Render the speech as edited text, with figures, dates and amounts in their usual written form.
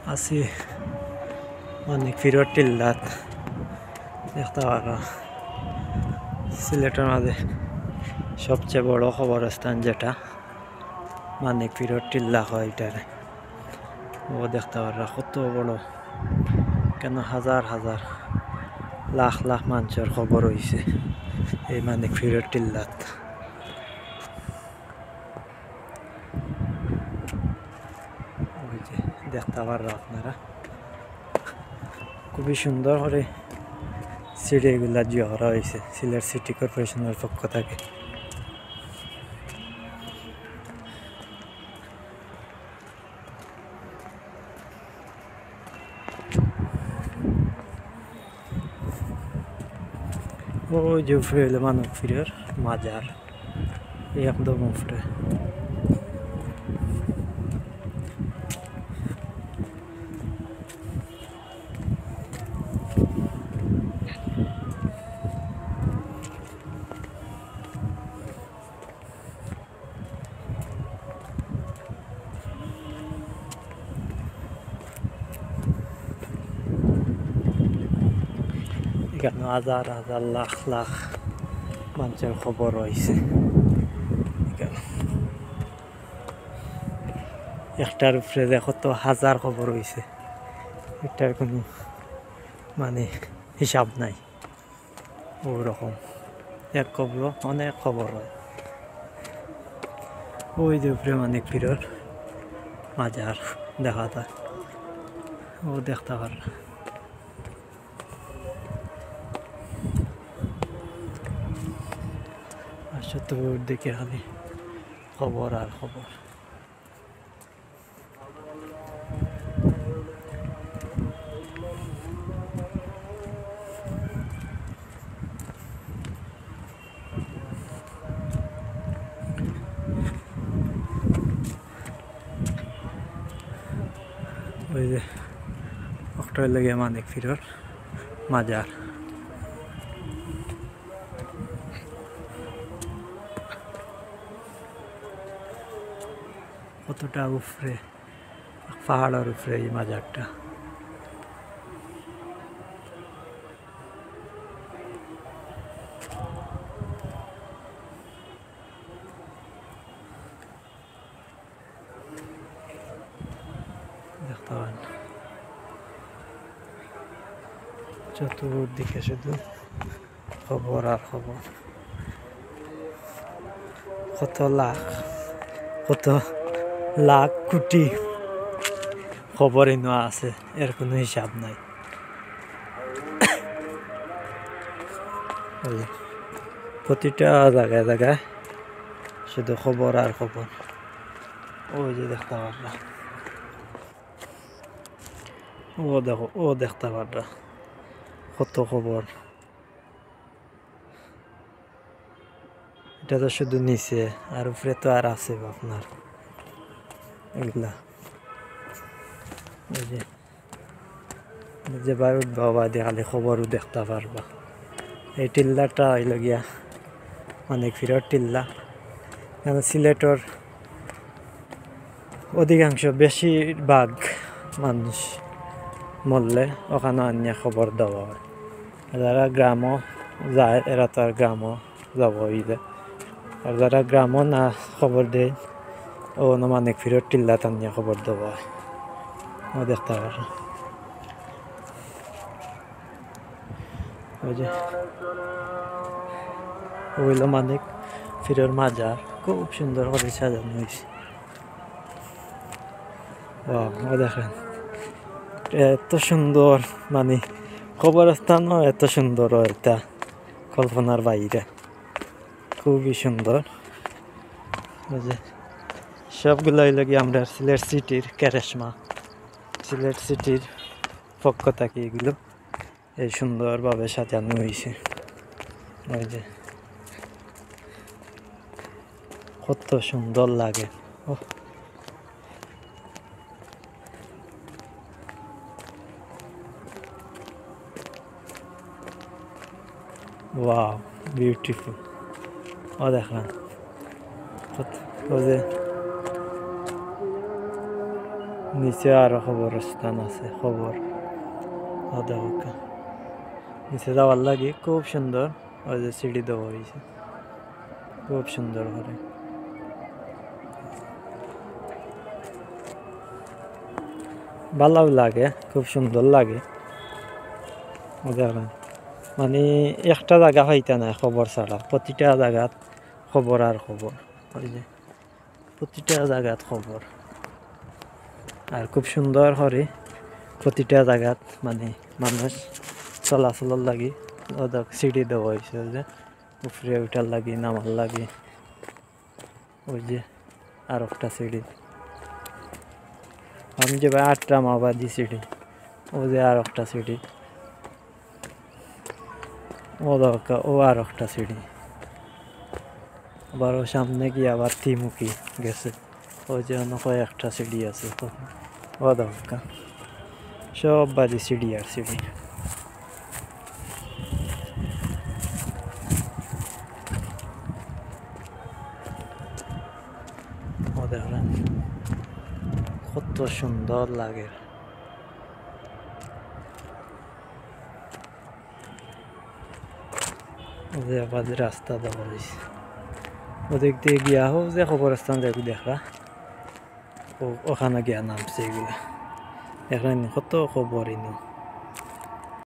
আছি অনেক ফিরত টিল্লাত দেখতে পারো সিলেটের মাঝে সবচেয়ে বড় কবরস্থান যেটা মানিক ফিরত টিল্লা হয় এটারে ও দেখতে পারো কত বড় কেন হাজার হাজার লাখ লাখ মানুষের খবর হয়েছে এই মানিক ফিরত টিল্লাত ওই যে দেখতে পারো আপনারা খুবই সুন্দর করে সিঁড়িগুলা জিয়া করা হয়েছে সিলেট সিটি কর্পোরেশনের পক্ষ থেকে ওই যে উপরে হইলো মানব ফিরের মাজার একদম উপরে এখানে হাজার হাজার লাখ লাখ মানুষের খবর রয়েছে একটার উপরে দেখো তো হাজার খবর হয়েছে এটার কোনো মানে হিসাব নাই ওরকম এক খবর অনেক খবর হয় ওই যে উপরে মানিক পীরের মাজার দেখা যায় ও দেখতে পার আর চতুর্দিকে খালি খবর আর খবর ওই যে একটা লেগে মানিক পীরের মাজার কতটা উপরে পাহাড়ের উপরে এই মাজারটা দেখতে পান চতুর্দিকে শুধু খবর আর খবর কত লাখ কোটি খবর এনে আছে এর কোনো হিসাব নাই প্রতিটা জায়গায় জায়গায় শুধু খবর আর খবর ওই যে দেখতে পারলা ও দেখো ও দেখতে পারলা কত খবর এটা তো শুধু নিচে আর উপরে তো আর আছে আপনার এগুলা ওই যে বার উঠবা দিয়ে খালি খবরও দেখতে পারবা এই টিল্লাটা হইল গিয়া অনেক ফিরত টিল্লা কেন সিলেটর অধিকাংশ বেশিরভাগ মানুষ মরলে ওখানে আনিয়া খবর দেওয়া হয় যারা গ্রামও যায় এরা তো আর গ্রামও যাব হইলে আর যারা গ্রামও না খবর দেয় ও অনেক ফিরত টিল্লা আনিয়া খবর দেওয়া হয় ও দেখতে পারো ওই যে ওইলো মানিক ফিরের মাজার খুব সুন্দর করে সাজানো হয়েছে ও দেখেন এত সুন্দর মানে কবরস্থানও এত সুন্দর এটা কল্পনার বাইরে খুবই সুন্দর ওই যে সবগুলো হইল কি আমরা সিলেট সিটির ক্যারেশমা সিলেট সিটির পক্ষ থেকে এগুলো এই সুন্দরভাবে সাজানো হয়েছে ওই যে কত সুন্দর লাগে ও ওয়াও বিউটিফুল ও দেখলাম ও যে নিচে আরো খবরস্থান আছে খবর দেখা নিচে যাওয়ার লাগে খুব সুন্দর ওই যে সিঁড়ি দেওয়া হয়েছে খুব সুন্দর করে ভালো লাগে খুব সুন্দর লাগে মানে একটা জায়গা পাইতা না খবর ছাড়া প্রতিটা জায়গাত খবর আর খবর ওই যে প্রতিটা জায়গাত খবর আর খুব সুন্দর করে প্রতিটা জায়গাত মানে মানুষ চলাচলের লাগি সিঁড়ি দেওয়া হয়েছে ওই যে উপরে উঠার লাগি নামার লাগি ওই যে আর একটা সিঁড়ি আমি যে ভাই 8টা মাওবাদী সিঁড়ি ওই যে আর একটা সিঁড়ি ও আর একটা সিঁড়ি আবার ও সামনে গিয়ে আবার ত্রিমুখী গেছে ওই যে অন্য কয়েকটা সিঁড়ি আছে ও দরকা সব বাজে সিঁড়ি আর সিঁড়ি ও দেখলেন কত সুন্দর লাগে ওদের আবার রাস্তা দেওয়া হয়েছে ওদিক দিয়ে গিয়া হোক যে খবরস্থান যাবি দেখরা ওখানে গিয়া নামছে এগুলা এখানে কত খবর এনে